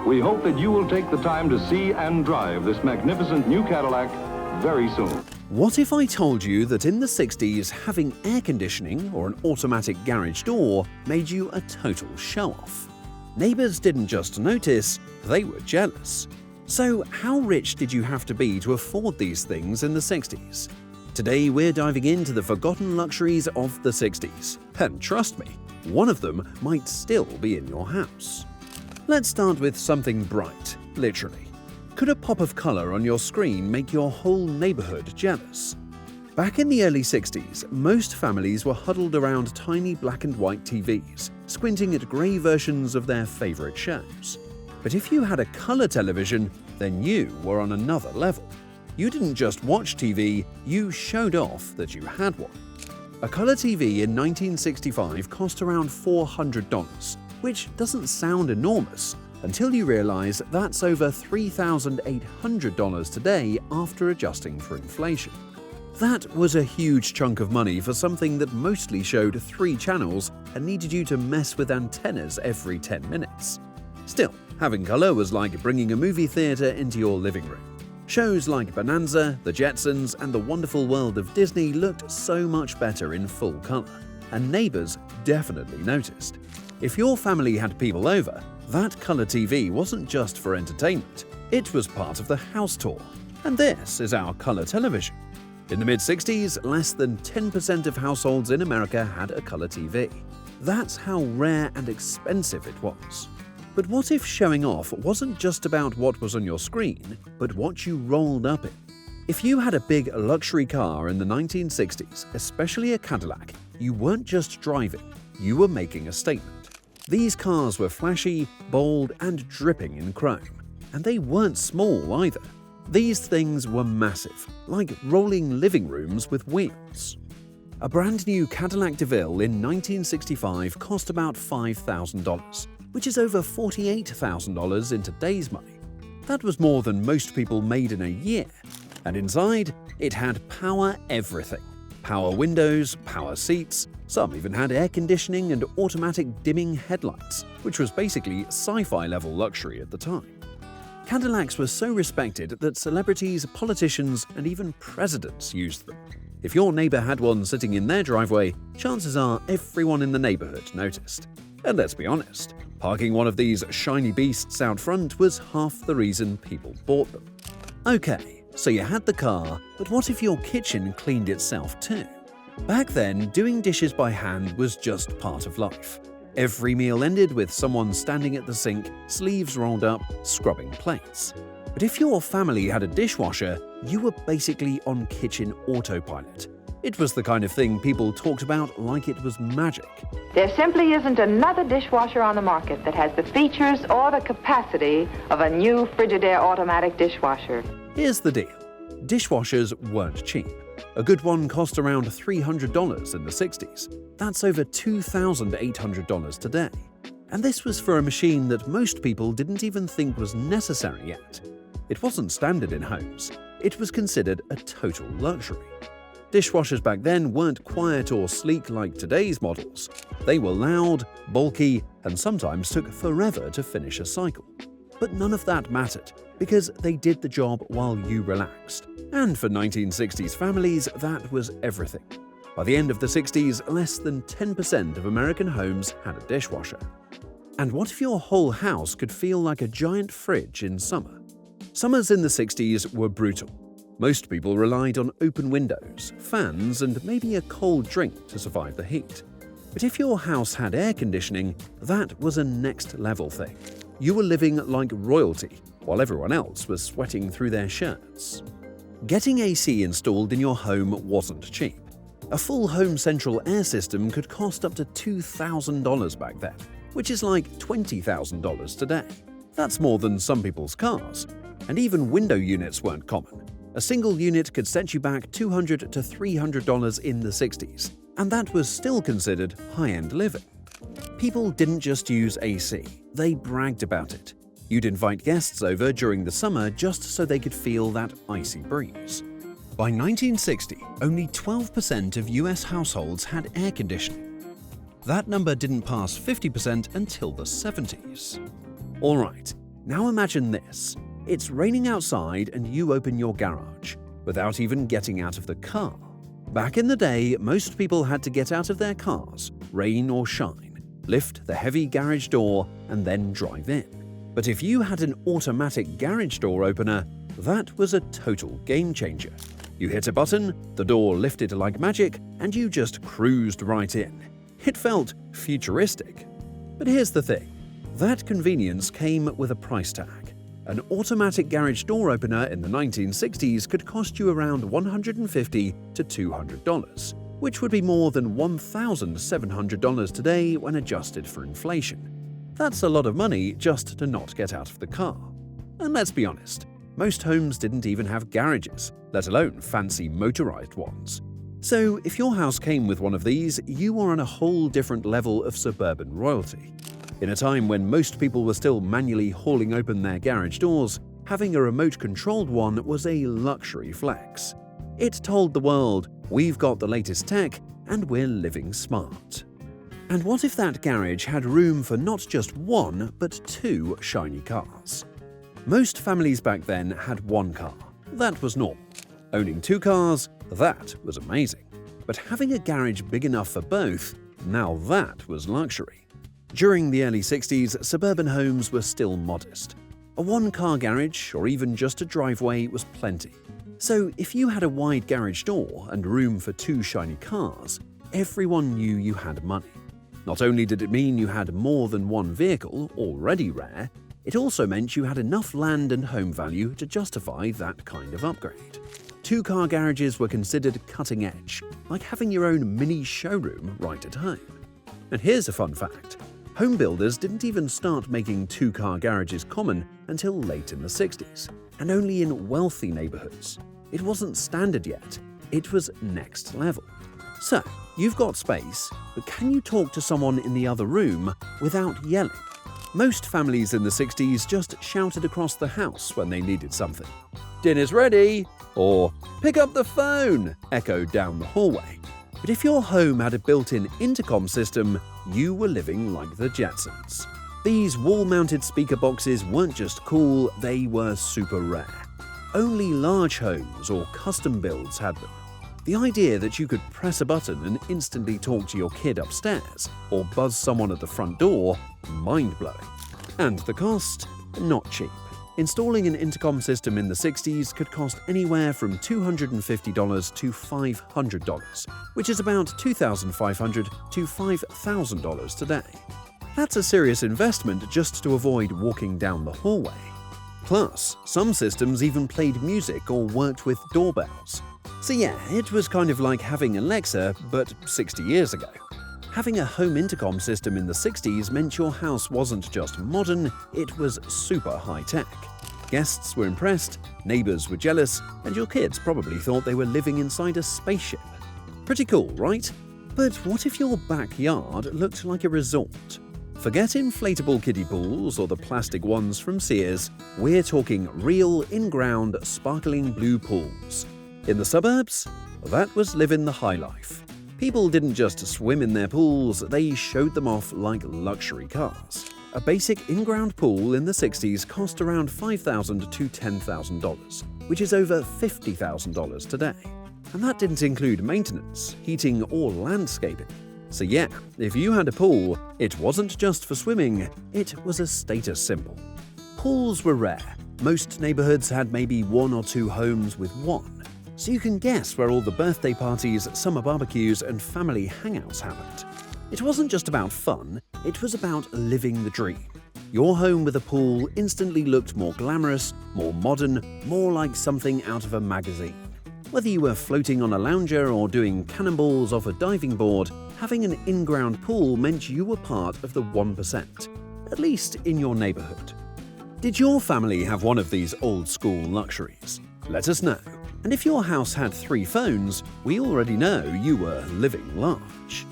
We hope that you will take the time to see and drive this magnificent new Cadillac very soon. What if I told you that in the 60s, having air conditioning or an automatic garage door made you a total show-off? Neighbors didn't just notice, they were jealous. So how rich did you have to be to afford these things in the 60s? Today we're diving into the forgotten luxuries of the 60s. And trust me, one of them might still be in your house. Let's start with something bright, literally. Could a pop of color on your screen make your whole neighborhood jealous? Back in the early 60s, most families were huddled around tiny black and white TVs, squinting at gray versions of their favorite shows. But if you had a color television, then you were on another level. You didn't just watch TV, you showed off that you had one. A color TV in 1965 cost around $400, which doesn't sound enormous until you realize that's over $3,800 today after adjusting for inflation. That was a huge chunk of money for something that mostly showed 3 channels and needed you to mess with antennas every 10 minutes. Still, having color was like bringing a movie theater into your living room. Shows like Bonanza, The Jetsons, and The Wonderful World of Disney looked so much better in full color, and neighbors definitely noticed. If your family had people over, that color TV wasn't just for entertainment, it was part of the house tour. And this is our color television. In the mid-60s, less than 10% of households in America had a color TV. That's how rare and expensive it was. But what if showing off wasn't just about what was on your screen, but what you rolled up in? If you had a big luxury car in the 1960s, especially a Cadillac, you weren't just driving, you were making a statement. These cars were flashy, bold, and dripping in chrome. And they weren't small either. These things were massive, like rolling living rooms with wheels. A brand new Cadillac DeVille in 1965 cost about $5,000, which is over $48,000 in today's money. That was more than most people made in a year. And inside, it had power everything. Power windows, power seats, some even had air conditioning and automatic dimming headlights, which was basically sci-fi level luxury at the time. Cadillacs were so respected that celebrities, politicians, and even presidents used them. If your neighbor had one sitting in their driveway, chances are everyone in the neighborhood noticed. And let's be honest, parking one of these shiny beasts out front was half the reason people bought them. Okay, so you had the car, but what if your kitchen cleaned itself too? Back then, doing dishes by hand was just part of life. Every meal ended with someone standing at the sink, sleeves rolled up, scrubbing plates. But if your family had a dishwasher, you were basically on kitchen autopilot. It was the kind of thing people talked about like it was magic. There simply isn't another dishwasher on the market that has the features or the capacity of a new Frigidaire automatic dishwasher. Here's the deal. Dishwashers weren't cheap. A good one cost around $300 in the 60s. That's over $2,800 today. And this was for a machine that most people didn't even think was necessary yet. It wasn't standard in homes. It was considered a total luxury. Dishwashers back then weren't quiet or sleek like today's models. They were loud, bulky, and sometimes took forever to finish a cycle. But none of that mattered, because they did the job while you relaxed. And for 1960s families, that was everything. By the end of the 60s, less than 10% of American homes had a dishwasher. And what if your whole house could feel like a giant fridge in summer? Summers in the 60s were brutal. Most people relied on open windows, fans, and maybe a cold drink to survive the heat. But if your house had air conditioning, that was a next-level thing. You were living like royalty, while everyone else was sweating through their shirts. Getting AC installed in your home wasn't cheap. A full home central air system could cost up to $2,000 back then, which is like $20,000 today. That's more than some people's cars. And even window units weren't common. A single unit could set you back $200 to $300 in the 60s, and that was still considered high-end living. People didn't just use AC, they bragged about it. You'd invite guests over during the summer just so they could feel that icy breeze. By 1960, only 12% of US households had air conditioning. That number didn't pass 50% until the 70s. Alright, Now imagine this. It's raining outside and you open your garage without even getting out of the car. Back in the day, most people had to get out of their cars, rain or shine, lift the heavy garage door, and then drive in. But if you had an automatic garage door opener, that was a total game changer. You hit a button, the door lifted like magic, and you just cruised right in. It felt futuristic. But here's the thing. That convenience came with a price tag. An automatic garage door opener in the 1960s could cost you around $150 to $200, which would be more than $1,700 today when adjusted for inflation. That's a lot of money just to not get out of the car. And let's be honest, most homes didn't even have garages, let alone fancy motorized ones. So if your house came with one of these, you were on a whole different level of suburban royalty. In a time when most people were still manually hauling open their garage doors, having a remote-controlled one was a luxury flex. It told the world, we've got the latest tech and we're living smart. And what if that garage had room for not just one, but two shiny cars? Most families back then had one car. That was normal. Owning two cars, that was amazing. But having a garage big enough for both, now that was luxury. During the early 60s, suburban homes were still modest. A one-car garage, or even just a driveway, was plenty. So if you had a wide garage door and room for two shiny cars, everyone knew you had money. Not only did it mean you had more than one vehicle, already rare, it also meant you had enough land and home value to justify that kind of upgrade. Two-car garages were considered cutting edge, like having your own mini showroom right at home. And here's a fun fact. Home builders didn't even start making two-car garages common until late in the 60s, and only in wealthy neighborhoods. It wasn't standard yet, it was next level. So, you've got space, but can you talk to someone in the other room without yelling? Most families in the 60s just shouted across the house when they needed something. "Dinner's ready!" or "Pick up the phone!" echoed down the hallway. But if your home had a built-in intercom system, you were living like the Jetsons. These wall-mounted speaker boxes weren't just cool, they were super rare. Only large homes or custom builds had them. The idea that you could press a button and instantly talk to your kid upstairs or buzz someone at the front door, mind-blowing. And the cost? Not cheap. Installing an intercom system in the 60s could cost anywhere from $250 to $500, which is about $2,500 to $5,000 today. That's a serious investment just to avoid walking down the hallway. Plus, some systems even played music or worked with doorbells. So yeah, it was kind of like having Alexa, but 60 years ago. Having a home intercom system in the 60s meant your house wasn't just modern, it was super high-tech. Guests were impressed, neighbors were jealous, and your kids probably thought they were living inside a spaceship. Pretty cool, right? But what if your backyard looked like a resort? Forget inflatable kiddie pools or the plastic ones from Sears. We're talking real, in-ground, sparkling blue pools. In the suburbs, that was living the high life. People didn't just swim in their pools, they showed them off like luxury cars. A basic in-ground pool in the 60s cost around $5,000 to $10,000, which is over $50,000 today. And that didn't include maintenance, heating, or landscaping. So yeah, if you had a pool, it wasn't just for swimming, it was a status symbol. Pools were rare. Most neighborhoods had maybe one or two homes with one. So you can guess where all the birthday parties, summer barbecues, and family hangouts happened. It wasn't just about fun, it was about living the dream. Your home with a pool instantly looked more glamorous, more modern, more like something out of a magazine. Whether you were floating on a lounger or doing cannonballs off a diving board, having an in-ground pool meant you were part of the 1%, at least in your neighborhood. Did your family have one of these old-school luxuries? Let us know. And if your house had 3 phones, we already know you were living large.